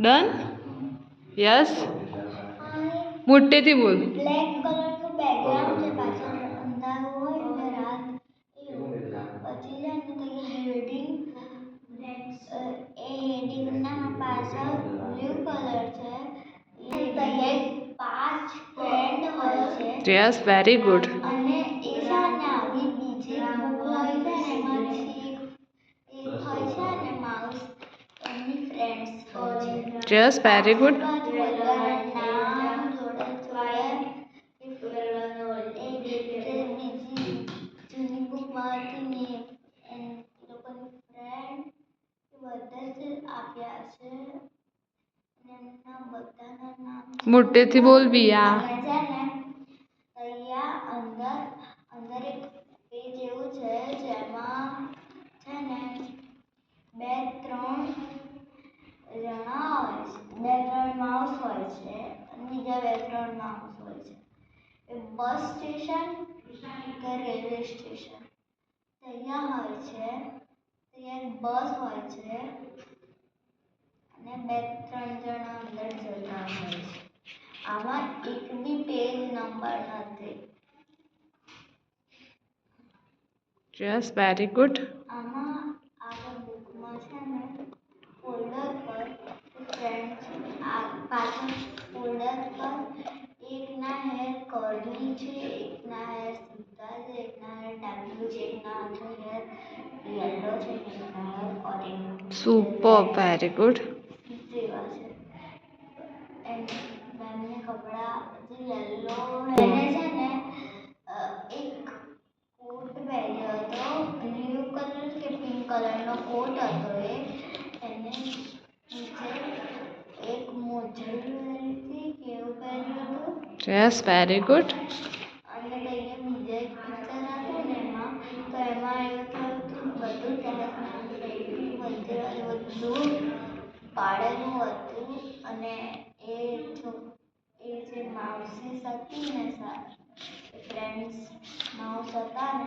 done yes મોટેથી બોલ black કલરનું બેકગ્રાઉન્ડ છે પાછળ અંધારું હોય ને રાત એવું પછી છે ને તો હેડિંગ એ હેડિંગના પાછળ બ્લુ કલર છે એ 5 ફ્રેન્ડ હોય છે યસ વેરી ગુડ અને એ છે ને આવી બીજી બુક હોય છે ને એમાંથી એક હોય છે ને માઉસ એમની ફ્રેન્ડ્સ હોય છે યસ વેરી ગુડ નામ જોડે બીજી જૂની બુકમાંથી એ લોકોની ફ્રેન્ડ બધા જ આપ્યા છે એમના બધાના નામ મોટેથી બોલ બિયા અને છે ને અહીંયા અંદર એક પેજ એવું છે જેમાં છે ને 2-3 જણા હોય છે 2-3 માઉસ હોય છે અને બીજા 2-3 માઉસ હોય છે એ બસ સ્ટેશન કે રેલવે સ્ટેશન ત્યાં હોય છે ત્યાં બસ હોય છે અને 2-3 જણા અંદર જતા હોય છે આમાં એક બી પેજ નંબર નથી યસ વેરી ગુડ આમાં આ બુકમાં છે ને ફોલ્ડર પર ફ્રેન્ડ્સ પાછળ ફોલ્ડર પર એકના હેર કર્લી છે એકના હેર સીધા છે એકના હેર ડાબલું છે એકના હેર યલો છે એકના hair orange super very good જેવા છે એમને કપડા જે યલો એને છે ને એક કોટ પહેર્યો હતો બ્લુ કલર કે પિંક કલરનો કોટ હતો એને નીચે એક મોજડી પહેરી હતી કેવું પહેર્યું હતું યસ વેરી ગુડ અને અહીંયા બીજા એક પિક્ચર હતું ને એમાં તો એમાં એવું થયું હતું બધું બધું પાડેલું હતું અને એ જે માઉસીસ હતી ને ફ્રેન્ડ્સ માઉસ હતા ને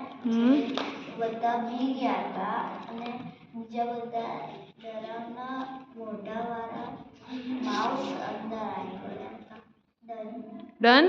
બધા બી ગયા હતા અને બીજા બધા ડરાવના મોઢાવાળા માઉસ અંદર આવી ગયા હતા ડન